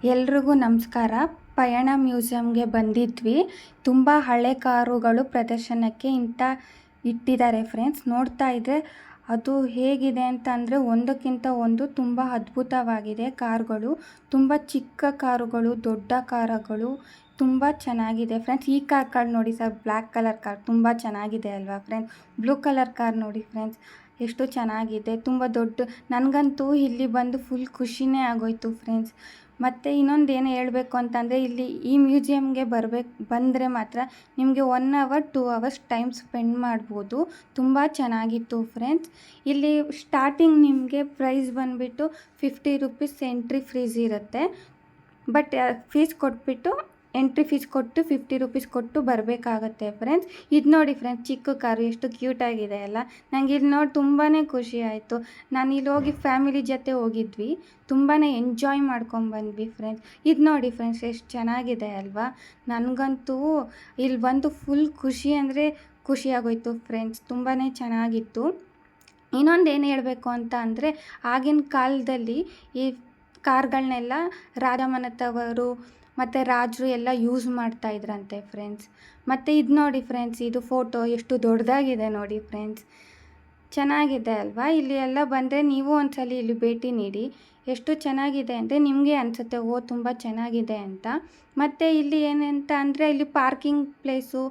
ಎಲ್ರಿಗೂ ನಮಸ್ಕಾರ. ಪಯಣ ಮ್ಯೂಸಿಯಂಗೆ ಬಂದಿದ್ವಿ. ತುಂಬ ಹಳೆ ಕಾರುಗಳು ಪ್ರದರ್ಶನಕ್ಕೆ ಇಟ್ಟಿದ್ದಾರೆ ಫ್ರೆಂಡ್ಸ್. ನೋಡ್ತಾ ಇದ್ದರೆ ಅದು ಹೇಗಿದೆ ಅಂತ ಅಂದರೆ ಒಂದಕ್ಕಿಂತ ಒಂದು ತುಂಬ ಅದ್ಭುತವಾಗಿದೆ ಕಾರುಗಳು. ತುಂಬ ಚಿಕ್ಕ ಕಾರುಗಳು, ದೊಡ್ಡ ಕಾರುಗಳು ತುಂಬ ಚೆನ್ನಾಗಿದೆ ಫ್ರೆಂಡ್ಸ್. ಈ ಕಾರ್ ನೋಡಿ ಸರ್, ಬ್ಲ್ಯಾಕ್ ಕಲರ್ ಕಾರ್ ತುಂಬ ಚೆನ್ನಾಗಿದೆ ಅಲ್ವಾ ಫ್ರೆಂಡ್ಸ್. ಬ್ಲೂ ಕಲರ್ ಕಾರ್ ನೋಡಿ ಫ್ರೆಂಡ್ಸ್, ಎಷ್ಟು ಚೆನ್ನಾಗಿದೆ, ತುಂಬ ದೊಡ್ಡ. ನನಗಂತೂ ಇಲ್ಲಿ ಬಂದು ಫುಲ್ ಖುಷಿನೇ ಆಗೋಯ್ತು ಫ್ರೆಂಡ್ಸ್. ಮತ್ತು ಇನ್ನೊಂದು ಏನು ಹೇಳಬೇಕು ಅಂತಂದರೆ, ಇಲ್ಲಿ ಈ ಮ್ಯೂಸಿಯಮ್ಗೆ ಬಂದರೆ ಮಾತ್ರ ನಿಮಗೆ 1 ಅವರ್ 2 ಅವರ್ಸ್ ಟೈಮ್ ಸ್ಪೆಂಡ್ ಮಾಡ್ಬೋದು. ತುಂಬ ಚೆನ್ನಾಗಿತ್ತು ಫ್ರೆಂಡ್ಸ್. ಇಲ್ಲಿ ಸ್ಟಾರ್ಟಿಂಗ್ ನಿಮಗೆ ಪ್ರೈಸ್ ಬಂದುಬಿಟ್ಟು 50 ರುಪೀಸ್ ಎಂಟ್ರಿ ಫೀಸ್ ಇರುತ್ತೆ. ಬಟ್ ಎಂಟ್ರಿ ಫೀಸ್ ಕೊಟ್ಟು 50 ರುಪೀಸ್ ಕೊಟ್ಟು ಬರಬೇಕಾಗತ್ತೆ ಫ್ರೆಂಡ್ಸ್. ಇದು ನೋಡಿ ಫ್ರೆಂಡ್ಸ್, ಚಿಕ್ಕ ಕಾರು ಎಷ್ಟು ಕ್ಯೂಟಾಗಿದೆ ಅಲ್ಲ. ನನಗೆ ಇಲ್ಲಿ ನೋಡಿ ತುಂಬಾ ಖುಷಿ ಆಯಿತು. ನಾನು ಇಲ್ಲಿ ಹೋಗಿ ಫ್ಯಾಮಿಲಿ ಜೊತೆ ಹೋಗಿದ್ವಿ, ತುಂಬಾ ಎಂಜಾಯ್ ಮಾಡ್ಕೊಂಡ್ಬಂದ್ವಿ ಫ್ರೆಂಡ್ಸ್. ಇದು ನೋಡಿ ಫ್ರೆಂಡ್ಸ್, ಎಷ್ಟು ಚೆನ್ನಾಗಿದೆ ಅಲ್ವಾ. ನನಗಂತೂ ಇಲ್ಲಿ ಬಂದು ಫುಲ್ ಖುಷಿ ಅಂದರೆ ಖುಷಿಯಾಗೋಯ್ತು ಫ್ರೆಂಡ್ಸ್. ತುಂಬಾ ಚೆನ್ನಾಗಿತ್ತು. ಇನ್ನೊಂದು ಏನು ಹೇಳಬೇಕು ಅಂತ ಅಂದರೆ, ಆಗಿನ ಕಾಲದಲ್ಲಿ ಈ ಕಾರ್ಗಳನ್ನೆಲ್ಲ ರಾಜಮನೆತವರು ಮತ್ತು ರಾಜರು ಎಲ್ಲ ಯೂಸ್ ಮಾಡ್ತಾಯಿದ್ರಂತೆ ಫ್ರೆಂಡ್ಸ್. ಮತ್ತು ಇದು ನೋಡಿ ಫ್ರೆಂಡ್ಸ್, ಇದು ಫೋಟೋ ಎಷ್ಟು ದೊಡ್ಡದಾಗಿದೆ ನೋಡಿ ಫ್ರೆಂಡ್ಸ್. ಚೆನ್ನಾಗಿದೆ ಅಲ್ವಾ. ಇಲ್ಲಿ ಎಲ್ಲ ಬಂದರೆ ನೀವು ಒಂದ್ಸಲ ಇಲ್ಲಿ ಭೇಟಿ ನೀಡಿ. ಎಷ್ಟು ಚೆನ್ನಾಗಿದೆ ಅಂದರೆ ನಿಮಗೆ ಅನಿಸುತ್ತೆ, ಓ ತುಂಬ ಚೆನ್ನಾಗಿದೆ ಅಂತ. ಮತ್ತು ಇಲ್ಲಿ ಏನಂತ ಅಂದರೆ, ಇಲ್ಲಿ ಪಾರ್ಕಿಂಗ್ ಪ್ಲೇಸು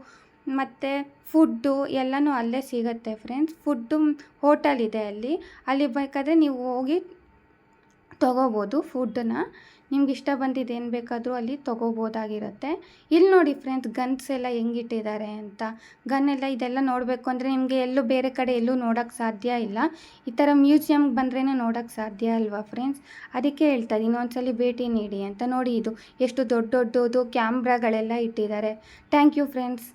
ಮತ್ತು ಫುಡ್ಡು ಎಲ್ಲನೂ ಅಲ್ಲೇ ಸಿಗುತ್ತೆ ಫ್ರೆಂಡ್ಸ್. ಫುಡ್ಡು ಹೋಟೆಲ್ ಇದೆ ಅಲ್ಲಿ ಬೇಕಾದರೆ ನೀವು ಹೋಗಿ ತೊಗೋಬೋದು ಫುಡ್ಡನ್ನ. ನಿಮ್ಗೆ ಇಷ್ಟ ಬಂದಿದ್ದು ಏನು ಬೇಕಾದರೂ ಅಲ್ಲಿ ತೊಗೋಬೋದಾಗಿರುತ್ತೆ. ಇಲ್ಲಿ ನೋಡಿ ಫ್ರೆಂಡ್ಸ್, ಗನ್ಸ್ ಎಲ್ಲ ಹೆಂಗಿಟ್ಟಿದ್ದಾರೆ ಅಂತ. ಗನ್ನೆಲ್ಲ ಇದೆಲ್ಲ ನೋಡಬೇಕು ಅಂದರೆ ನಿಮಗೆ ಎಲ್ಲೂ ಬೇರೆ ಕಡೆ ಎಲ್ಲೂ ನೋಡೋಕ್ಕೆ ಸಾಧ್ಯ ಇಲ್ಲ. ಈ ಥರ ಮ್ಯೂಸಿಯಮ್ಗೆ ಬಂದ್ರೇ ನೋಡೋಕ್ಕೆ ಸಾಧ್ಯ ಅಲ್ವಾ ಫ್ರೆಂಡ್ಸ್. ಅದಕ್ಕೆ ಹೇಳ್ತಾರೆ ಇನ್ನೊಂದ್ಸಲಿ ಭೇಟಿ ನೀಡಿ ಅಂತ. ನೋಡಿ, ಇದು ಎಷ್ಟು ದೊಡ್ಡ ದೊಡ್ಡದು ಕ್ಯಾಮ್ರಾಗಳೆಲ್ಲ ಇಟ್ಟಿದ್ದಾರೆ. Thank you friends.